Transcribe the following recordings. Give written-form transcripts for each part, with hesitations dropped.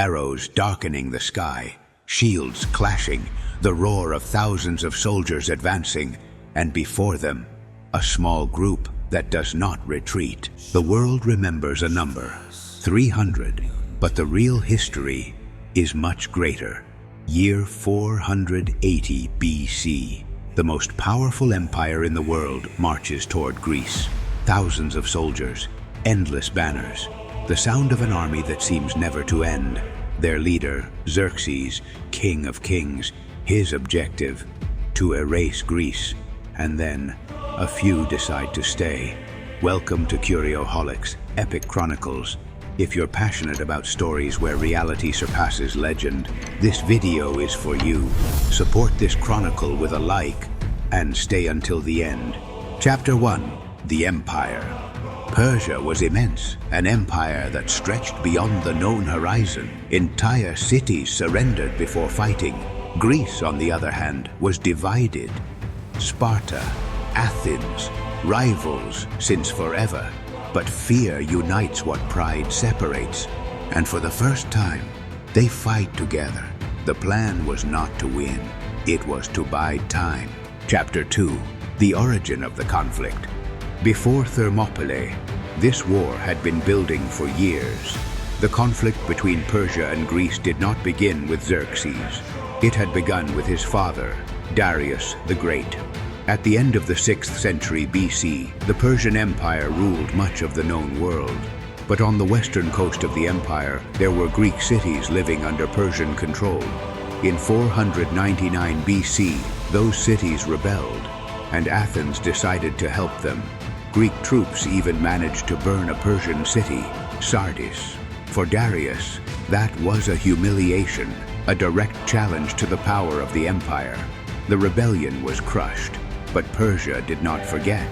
arrows darkening the sky, shields clashing, the roar of thousands of soldiers advancing, and before them, a small group that does not retreat. The world remembers a number, 300, but the real history is much greater. Year 480 BC. The most powerful empire in the world marches toward Greece. Thousands of soldiers, endless banners, the sound of an army that seems never to end. Their leader, Xerxes, king of kings, his objective, to erase Greece, and then a few decide to stay. Welcome to Curioholics, Epic Chronicles. If you're passionate about stories where reality surpasses legend, this video is for you. Support this chronicle with a like and stay until the end. Chapter 1. The Empire. Persia was immense, an empire that stretched beyond the known horizon. Entire cities surrendered before fighting. Greece, on the other hand, was divided. Sparta, Athens, rivals since forever. But fear unites what pride separates, and for the first time, they fight together. The plan was not to win, it was to bide time. Chapter 2. The origin of the conflict. Before Thermopylae, this war had been building for years. The conflict between Persia and Greece did not begin with Xerxes. It had begun with his father, Darius the Great. At the end of the 6th century BC, the Persian Empire ruled much of the known world. But on the western coast of the empire, there were Greek cities living under Persian control. In 499 BC, those cities rebelled, and Athens decided to help them. Greek troops even managed to burn a Persian city, Sardis. For Darius, that was a humiliation, a direct challenge to the power of the empire. The rebellion was crushed. But Persia did not forget.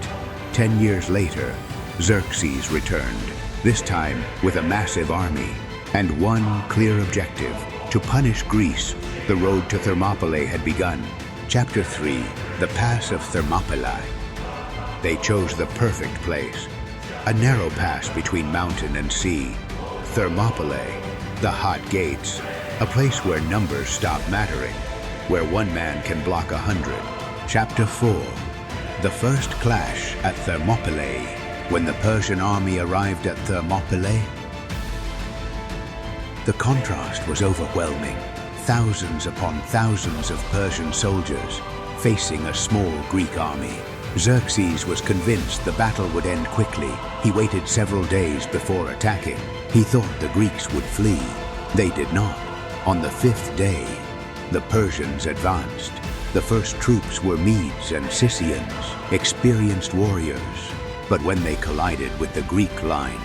10 years later, Xerxes returned, this time with a massive army, and one clear objective: to punish Greece. The road to Thermopylae had begun. Chapter 3. The Pass of Thermopylae. They chose the perfect place, a narrow pass between mountain and sea. Thermopylae, the hot gates, a place where numbers stop mattering, where one man can block 100. Chapter 4. The first clash at Thermopylae. When the Persian army arrived at Thermopylae, the contrast was overwhelming. Thousands upon thousands of Persian soldiers facing a small Greek army. Xerxes was convinced the battle would end quickly. He waited several days before attacking. He thought the Greeks would flee. They did not. On the 5th day, the Persians advanced. The first troops were Medes and Scythians, experienced warriors. But when they collided with the Greek line,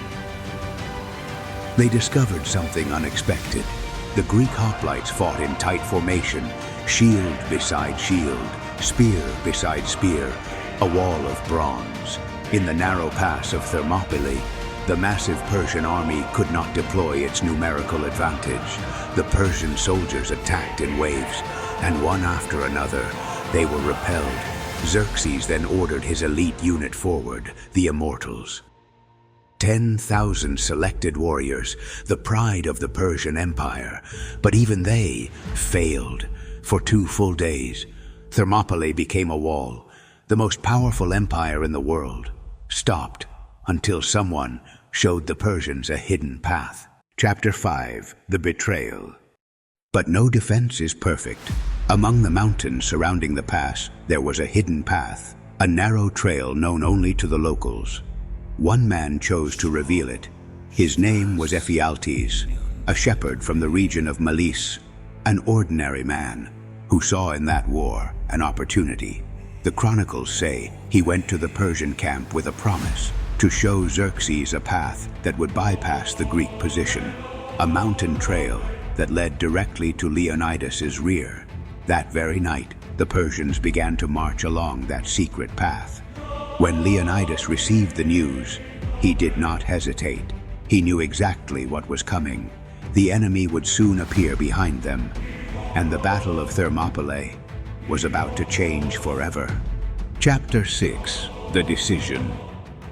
they discovered something unexpected. The Greek hoplites fought in tight formation, shield beside shield, spear beside spear, a wall of bronze. In the narrow pass of Thermopylae, the massive Persian army could not deploy its numerical advantage. The Persian soldiers attacked in waves, and one after another, they were repelled. Xerxes then ordered his elite unit forward, the Immortals. 10,000 selected warriors, the pride of the Persian Empire. But even they failed. For 2 full days, Thermopylae became a wall. The most powerful empire in the world stopped until someone showed the Persians a hidden path. Chapter 5. The Betrayal. But no defense is perfect. Among the mountains surrounding the pass, there was a hidden path, a narrow trail known only to the locals. One man chose to reveal it. His name was Ephialtes, a shepherd from the region of Melis, an ordinary man who saw in that war an opportunity. The Chronicles say he went to the Persian camp with a promise to show Xerxes a path that would bypass the Greek position, a mountain trail that led directly to Leonidas's rear. That very night, the Persians began to march along that secret path. When Leonidas received the news, he did not hesitate. He knew exactly what was coming. The enemy would soon appear behind them, and the Battle of Thermopylae was about to change forever. Chapter 6. The Decision.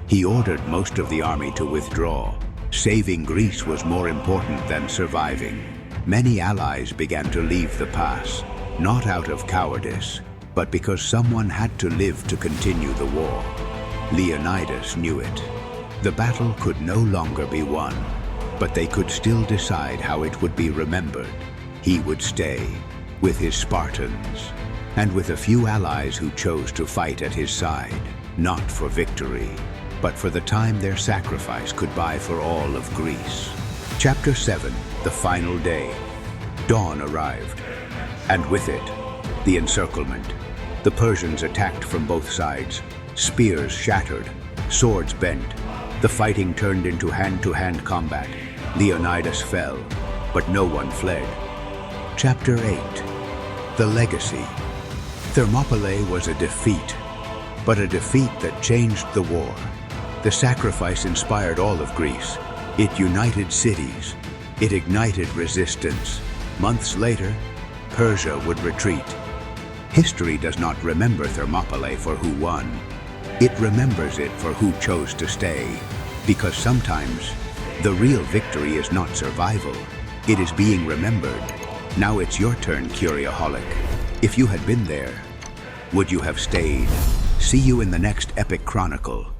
He ordered most of the army to withdraw. Saving Greece was more important than surviving. Many allies began to leave the pass, not out of cowardice, but because someone had to live to continue the war. Leonidas knew it. The battle could no longer be won, but they could still decide how it would be remembered. He would stay with his Spartans, and with a few allies who chose to fight at his side, not for victory, but for the time their sacrifice could buy for all of Greece. Chapter 7, the final day. Dawn arrived, and with it, the encirclement. The Persians attacked from both sides. Spears shattered, swords bent. The fighting turned into hand-to-hand combat. Leonidas fell, but no one fled. Chapter 8, the legacy. Thermopylae was a defeat, but a defeat that changed the war. The sacrifice inspired all of Greece. It united cities. It ignited resistance. Months later, Persia would retreat. History does not remember Thermopylae for who won. It remembers it for who chose to stay. Because sometimes, the real victory is not survival. It is being remembered. Now it's your turn, Curioholic. If you had been there, would you have stayed? See you in the next epic chronicle.